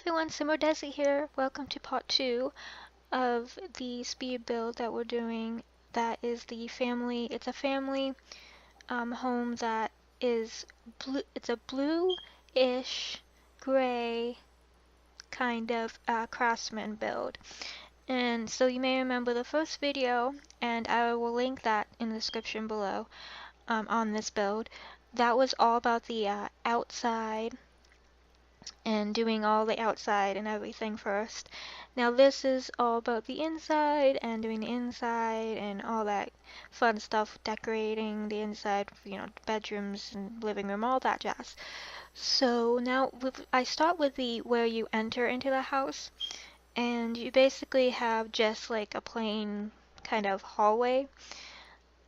everyone, SimmerDesie here. Welcome to part 2 of the speed build that we're doing. That is the family, it's a family home that is blue, it's a blue-ish gray kind of Craftsman build. And so you may remember the first video, and I will link that in the description below on this build. That was all about the outside and doing all the outside and everything first. Now this is all about the inside and doing the inside and all that fun stuff, decorating the inside, bedrooms and living room, all that jazz. So now I start with the where you enter into the house, and you basically have just like a plain kind of hallway.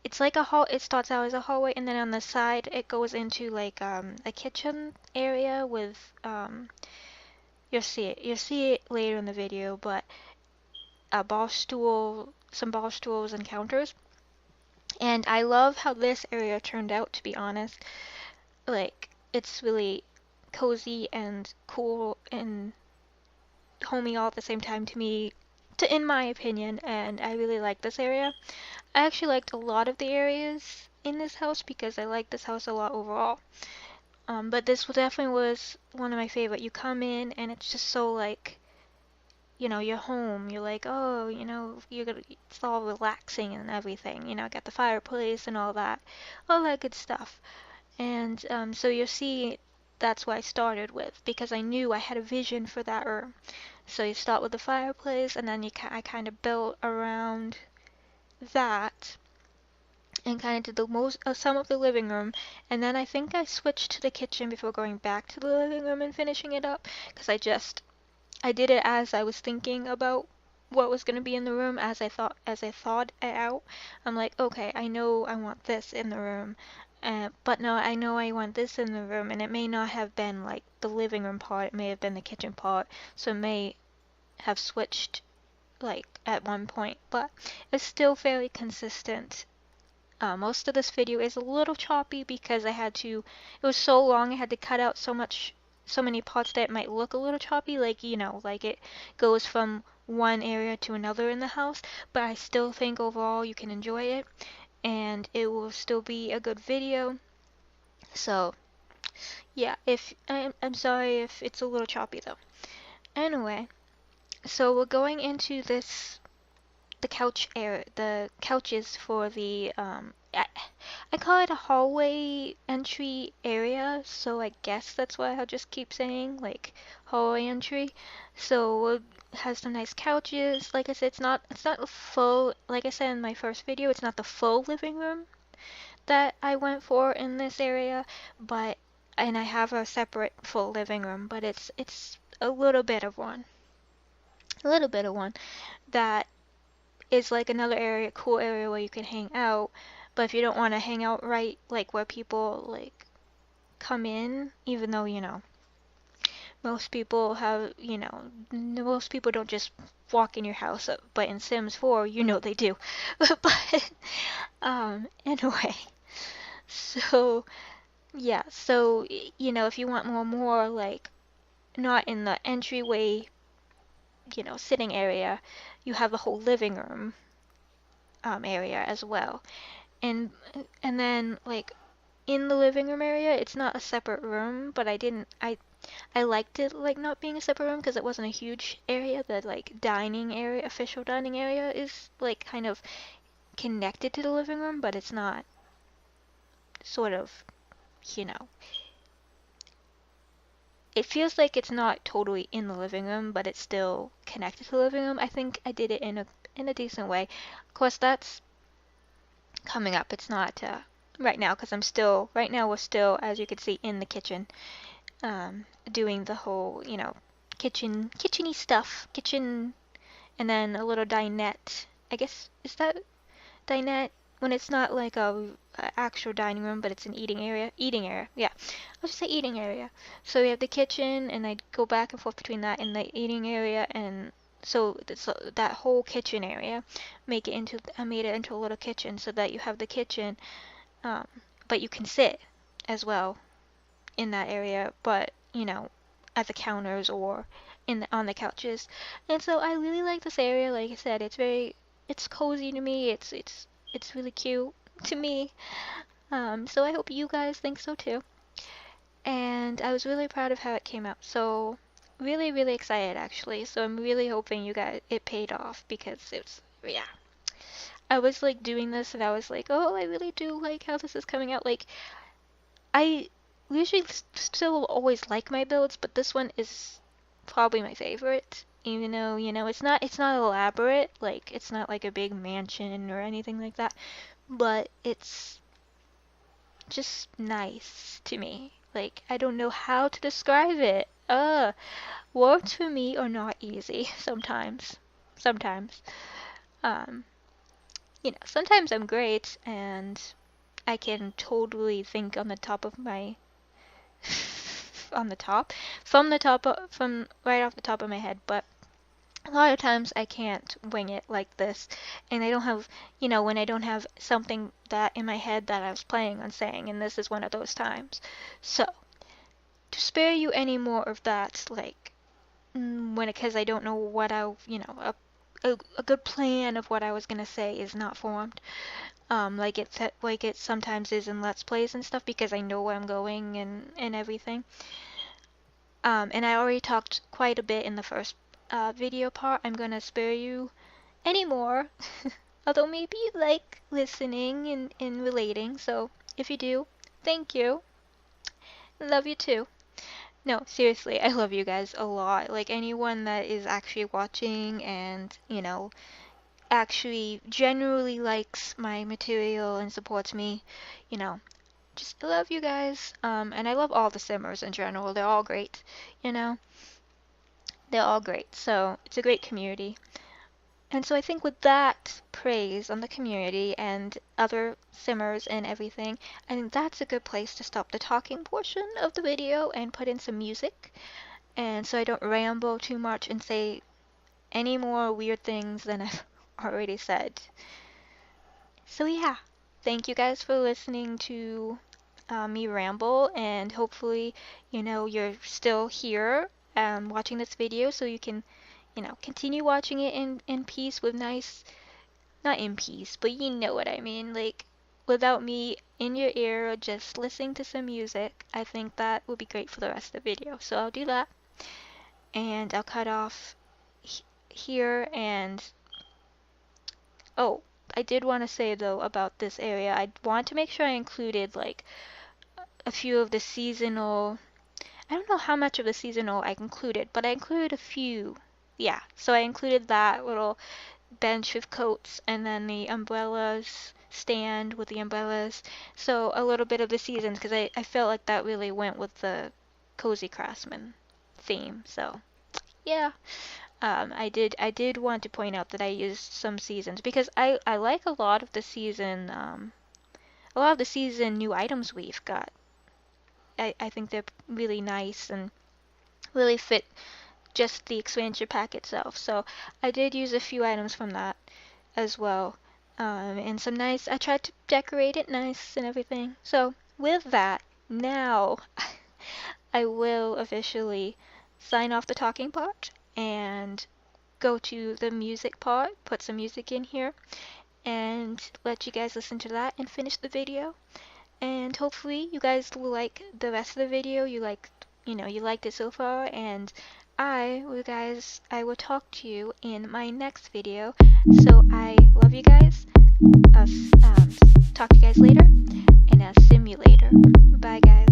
It's like a hall. It starts out as a hallway, and then on the side it goes into like a kitchen area with you'll see it later in the video, but a bar stool, some bar stools and counters. And I love how this area turned out, to be honest. Like, it's really cozy and cool and homey all at the same time to me, in my opinion, and I really like this area. I actually liked a lot of the areas in this house because I like this house a lot overall. But this definitely was one of my favorite. You come in and it's just so like, you're home. You're like, oh, it's all relaxing and everything. Got the fireplace and all that good stuff. And so you'll see that's what I started with because I knew I had a vision for that room. So you start with the fireplace and then I kind of built around that and kind of did the most some of the living room, and then I think I switched to the kitchen before going back to the living room and finishing it up because I did it as I was thinking about what was going to be in the room as I thought it out. I'm like, okay, I know I want this in the room, but no, I know I want this in the room, and it may not have been like the living room part, it may have been the kitchen part, so it may have switched like at one point, but it's still fairly consistent. Most of this video is a little choppy because it was so long I had to cut out so many parts that it might look a little choppy, like, like it goes from one area to another in the house, but I still think overall you can enjoy it, and it will still be a good video. So, yeah, I'm sorry if it's a little choppy though. Anyway, so we're going into the couches for the I call it a hallway entry area, so I guess that's why I'll just keep saying like hallway entry. So it has some nice couches. Like I said, it's not a full, like I said in my first video, it's not the full living room that I went for in this area, and I have a separate full living room, but it's a little bit of one. A little bit of one that is like another area, cool area where you can hang out. But if you don't want to hang out right, like where people like come in, even though, most people have, most people don't just walk in your house, but in Sims 4, they do. But, anyway, so, yeah, so, if you want more, like, not in the entryway, sitting area, you have the whole living room, area as well. And then like in the living room area, it's not a separate room, but I liked it like not being a separate room because it wasn't a huge area. The like dining area, official dining area is like kind of connected to the living room, but it's not sort of, it feels like it's not totally in the living room, but it's still connected to the living room. I think I did it in a decent way. Of course, that's coming up. It's not right now because right now we're still, as you can see, in the kitchen, doing the whole, kitchen-y stuff, and then a little dinette. I guess, is that dinette when it's not like a actual dining room, but it's an eating area? Eating area, yeah. I'll just say eating area. So we have the kitchen, and I go back and forth between that and the eating area, and so that whole kitchen area, I made it into a little kitchen so that you have the kitchen, but you can sit as well in that area, but at the counters or on the couches. And so I really like this area. Like I said, it's cozy to me. It's really cute to me. So I hope you guys think so too. And I was really proud of how it came out. So really, really excited actually. So I'm really hoping you guys it paid off because it's yeah. I was like doing this and I was like, oh, I really do like how this is coming out. Like I usually still always like my builds, but this one is probably my favorite. Even though, it's not elaborate, like it's not like a big mansion or anything like that, but it's just nice to me. Like I don't know how to describe it. Words for me are not easy sometimes. Sometimes. Um, sometimes I'm great and I can totally think on the top of my on the top from right off the top of my head, but a lot of times I can't wing it like this, and I don't have, when I don't have something that in my head that I was planning on saying, and this is one of those times. So, to spare you any more of that, like, because I don't know what a good plan of what I was gonna say is not formed, like it sometimes is in Let's Plays and stuff, because I know where I'm going and everything. And I already talked quite a bit in the first video part. I'm gonna spare you any more, although maybe you like listening and relating, so if you do, thank you. Love you too. No, seriously, I love you guys a lot. Like anyone that is actually watching and, actually generally likes my material and supports me, you know, just love you guys. And I love all the Simmers in general. They're all great, you know. They're all great. So it's a great community. And so I think with that praise on the community and other Simmers and everything, I think that's a good place to stop the talking portion of the video and put in some music. And so I don't ramble too much and say any more weird things than I've already said. So yeah, thank you guys for listening to me ramble, and hopefully, you're still here watching this video so you can, continue watching it in peace with nice, not in peace, but you know what I mean, like without me in your ear, just listening to some music. I think that would be great for the rest of the video. So I'll do that, and I'll cut off here. And oh, I did want to say though about this area, I want to make sure I included like a few of the seasonal. I don't know how much of the seasonal I included, but I included a few. Yeah, so I included that little bench with coats and then the umbrellas stand with the umbrellas. So a little bit of the seasons, because I felt like that really went with the cozy Craftsman theme. So yeah, I did want to point out that I used some seasons because I like a lot of the season new items we've got. I think they're really nice and really fit just the expansion pack itself. So I did use a few items from that as well. And some nice, I tried to decorate it nice and everything. So with that, now I will officially sign off the talking part and go to the music part, put some music in here, and let you guys listen to that and finish the video. And hopefully you guys will like the rest of the video. You liked it so far, and I will talk to you in my next video. So I love you guys. Talk to you guys later in a simulator. Bye guys.